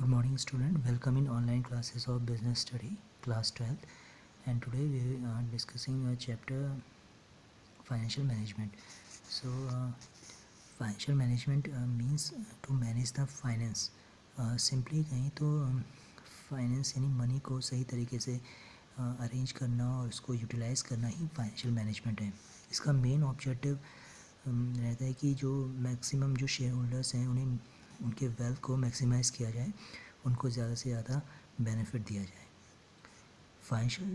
Good morning student, welcome in online classes of business study class 12th, and today we are discussing a chapter financial management. So financial management means to manage the finance. Simply कहीं तो finance यानी money को सही तरीके से arrange करना और उसको यूटिलाइज़ करना ही फाइनेंशियल मैनेजमेंट है. इसका मेन ऑब्जेक्टिव रहता है कि जो मैक्सिमम जो शेयर होल्डर्स हैं उन्हें उनके वेल्थ को मैक्सिमाइज़ किया जाए, उनको ज़्यादा से ज़्यादा बेनिफिट दिया जाए. फाइनेंशियल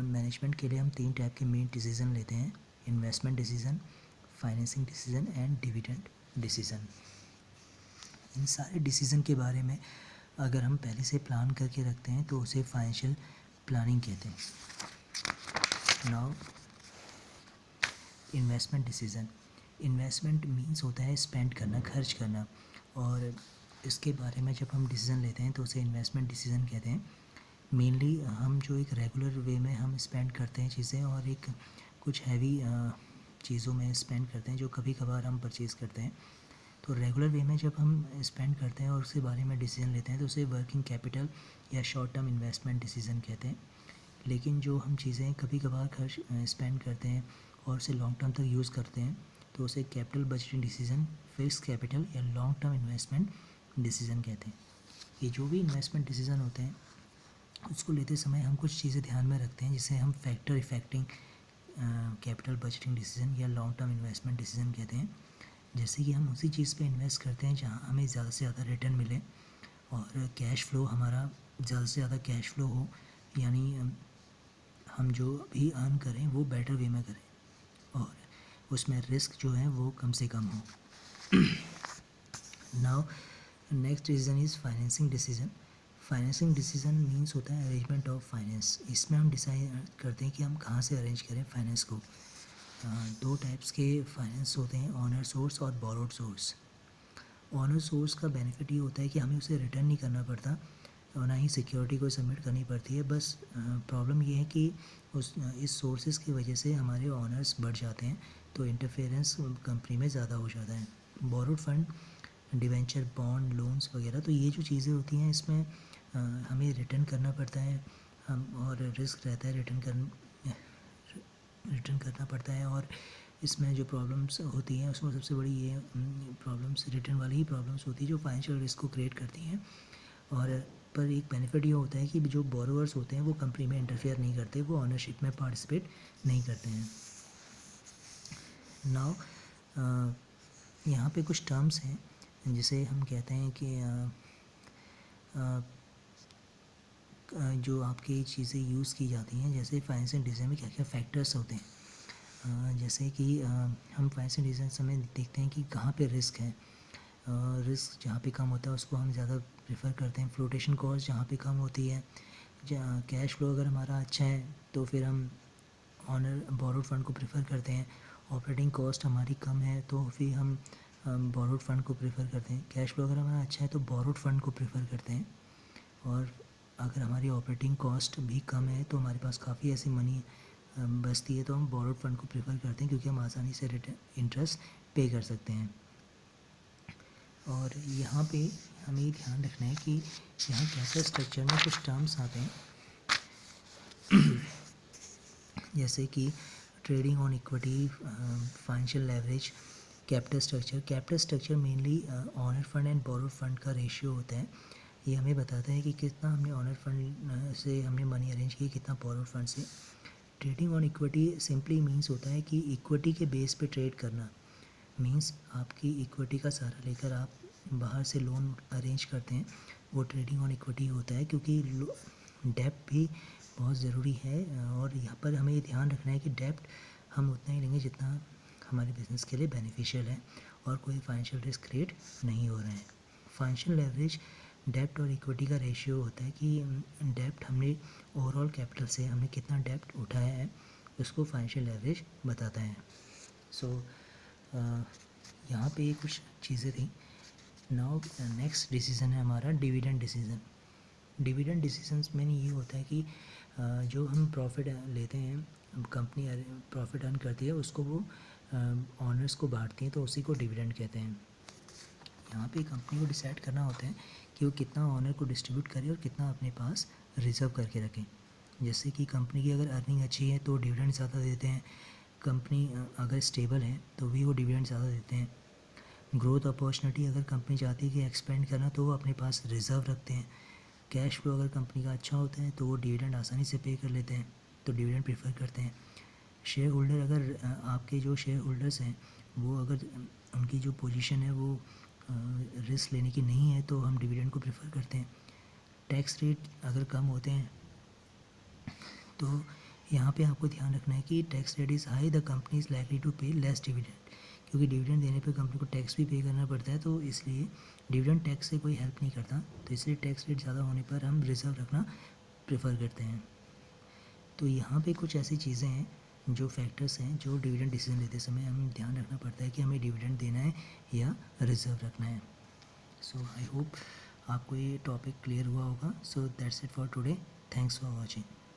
मैनेजमेंट के लिए हम 3 टाइप के मेन डिसीज़न लेते हैं: investment decision, financing decision and dividend decision. इन सारे डिसीज़न के बारे में अगर हम पहले से प्लान करके रखते हैं तो उसे फाइनेंशियल प्लानिंग कहते हैं. Now investment decision. Investment means होता है स्पेंड करना, खर्च करना, और इसके बारे में जब हम डिसीज़न लेते हैं तो उसे इन्वेस्टमेंट डिसीज़न कहते हैं. मेनली हम जो एक रेगुलर वे में हम स्पेंड करते हैं चीज़ें, और एक कुछ हैवी चीज़ों में स्पेंड करते हैं जो कभी कभार हम परचेज़ करते हैं. तो रेगुलर वे में जब हम स्पेंड करते हैं और उसके बारे में डिसीज़न लेते हैं तो उसे वर्किंग कैपिटल या शॉर्ट टर्म इन्वेस्टमेंट डिसीज़न कहते हैं. लेकिन जो हम चीज़ें कभी कभार खर्च स्पेंड करते हैं और उसे लॉन्ग टर्म तक यूज़ करते हैं तो उसे capital budgeting decision, fix capital या लॉन्ग टर्म इन्वेस्टमेंट डिसीज़न कहते हैं. ये जो भी इन्वेस्टमेंट डिसीज़न होते हैं उसको लेते समय हम कुछ चीज़ें ध्यान में रखते हैं जिसे हम factor effecting capital budgeting decision या लॉन्ग टर्म इन्वेस्टमेंट डिसीज़न कहते हैं. जैसे कि हम उसी चीज़ पे इन्वेस्ट करते हैं जहाँ हमें ज़्यादा से ज़्यादा रिटर्न मिले और कैश फ्लो हमारा ज़्यादा से ज़्यादा कैश फ्लो हो, यानी हम जो भी अर्न करें वो बेटर वे में करें और उसमें रिस्क जो है वो कम से कम हो. Now next decision is financing decision. Financing decision means होता है अरेंजमेंट ऑफ फाइनेंस. इसमें हम डिसाइड करते हैं कि हम कहाँ से अरेंज करें फाइनेंस को. 2 टाइप्स के फाइनेंस होते हैं, ऑनर सोर्स और बोरोड सोर्स. ऑनर सोर्स का बेनिफिट ये होता है कि हमें उसे रिटर्न नहीं करना पड़ता और ना ही सिक्योरिटी को सबमिट करनी पड़ती है. बस प्रॉब्लम ये है कि इस सोर्सेज की वजह से हमारे ऑनर्स बढ़ जाते हैं तो इंटरफेरेंस कंपनी में ज़्यादा हो जाता है. Borrowed fund, debenture, bond, loans वगैरह, तो ये जो चीज़ें होती हैं इसमें हमें रिटर्न करना पड़ता है और रिस्क रहता है रिटर्न करना पड़ता है. और इसमें जो प्रॉब्लम्स होती हैं उसमें सबसे बड़ी ये प्रॉब्लम्स रिटर्न वाली ही प्रॉब्लम्स होती है जो फाइनेंशियल रिस्क को क्रिएट करती हैं. और पर एक बेनिफिट ये होता है कि जो बोरोवर्स होते हैं वो कंपनी में इंटरफेयर नहीं करते, वो ऑनरशिप में पार्टिसिपेट नहीं करते हैं. नाउ यहाँ पे कुछ टर्म्स हैं जिसे हम कहते हैं कि जो आपकी चीज़ें यूज़ की जाती हैं. जैसे फाइनेंशियल डिसीजन में क्या क्या फैक्टर्स होते हैं, जैसे कि हम फाइनेंशियल डिसीजन समय देखते हैं कि कहाँ पे रिस्क है. रिस्क जहाँ पे कम होता है उसको हम ज़्यादा प्रेफर करते हैं. फ्लोटेशन कॉस्ट जहाँ पे कम होती है, कैश फ्लो अगर हमारा अच्छा है तो फिर हम बोरोड फंड को प्रेफर करते हैं. ऑपरेटिंग कॉस्ट हमारी कम है तो फिर हम बोरोड फंड को प्रेफर करते हैं. कैश फ्लो अगर हमारा अच्छा है तो बोरोड फंड को प्रेफर करते हैं. और अगर हमारी ऑपरेटिंग कॉस्ट भी कम है तो हमारे पास काफ़ी ऐसी मनी बचती है तो हम बोरोड फंड को प्रेफर करते हैं क्योंकि हम आसानी से इंटरेस्ट पे कर सकते हैं. और यहाँ पे हमें ध्यान रखना है कि यहाँ कैपिटल स्ट्रक्चर में कुछ टर्म्स आते हैं जैसे कि trading on equity, financial leverage, capital structure. Capital structure mainly owner fund and borrowed fund का रेशियो होता है. ये हमें बताता है कि कितना हमने ऑनर फंड से हमने मनी अरेंज की, कितना बोरोड फंड से. Trading on equity simply means होता है कि इक्विटी के बेस पे ट्रेड करना. मीन्स आपकी इक्विटी का सहारा लेकर आप बाहर से लोन अरेंज करते हैं, वो ट्रेडिंग ऑन इक्विटी होता है. क्योंकि डेप्ट भी बहुत ज़रूरी है और यहाँ पर हमें ये ध्यान रखना है कि डेप्ट हम उतना ही लेंगे जितना हमारे बिज़नेस के लिए बेनिफिशियल है और कोई फाइनेंशियल रिस्क क्रिएट नहीं हो रहा है. फाइनेंशियल लेवरेज डेप्ट और इक्विटी का रेशियो होता है कि डेप्ट हमने ओवरऑल कैपिटल से हमने कितना डेप्ट उठाया है उसको फाइनेंशियल लेवरेज बताता है. सो यहाँ पे कुछ चीज़ें थी. नाउ नेक्स्ट डिसीज़न है हमारा डिविडेंड डिसीज़न. डिविडेंड डिसीजंस में ये होता है कि जो हम प्रॉफिट लेते हैं, कंपनी प्रॉफिट अर्न करती है उसको वो ऑनर्स को बांटती है तो उसी को डिविडेंड कहते हैं. यहाँ पे कंपनी को डिसाइड करना होता है कि कि वो कितना ऑनर को डिस्ट्रीब्यूट करें और कितना अपने पास रिजर्व करके रखें। जैसे कि कंपनी की अगर अर्निंग अच्छी है तो डिविडेंड ज़्यादा देते हैं, कंपनी अगर स्टेबल है तो भी वो डिविडेंड ज़्यादा देते हैं। ग्रोथ अपॉर्चुनिटी अगर कंपनी चाहती है कि एक्सपेंड करना तो वो अपने पास रिजर्व रखते हैं। कैश फ्लो अगर कंपनी का अच्छा होता है तो वो डिविडेंड आसानी से पे कर लेते हैं, तो डिविडेंड प्रेफर करते हैं। शेयर होल्डर अगर आपके जो शेयर होल्डर्स हैं वो अगर उनकी जो पोजीशन है वो रिस्क लेने की नहीं है तो हम डिविडेंड को प्रेफर करते हैं। टैक्स रेट अगर कम होते हैं तो यहाँ पे आपको ध्यान रखना है कि tax rate is high the company is likely to pay less dividend, क्योंकि डिविडेंड देने पे कंपनी को टैक्स भी पे करना पड़ता है, तो इसलिए डिविडेंड टैक्स से कोई हेल्प नहीं करता, तो इसलिए टैक्स रेट ज़्यादा होने पर हम रिजर्व रखना प्रेफर करते हैं। तो यहाँ पे कुछ ऐसी चीज़ें हैं जो फैक्टर्स हैं जो डिविडेंड डिसीजन लेते समय हमें ध्यान रखना पड़ता है कि हमें डिविडेंड देना है या रिजर्व रखना है। सो आई होप आपको ये टॉपिक क्लियर हुआ होगा। So that's it for today, thanks for watching.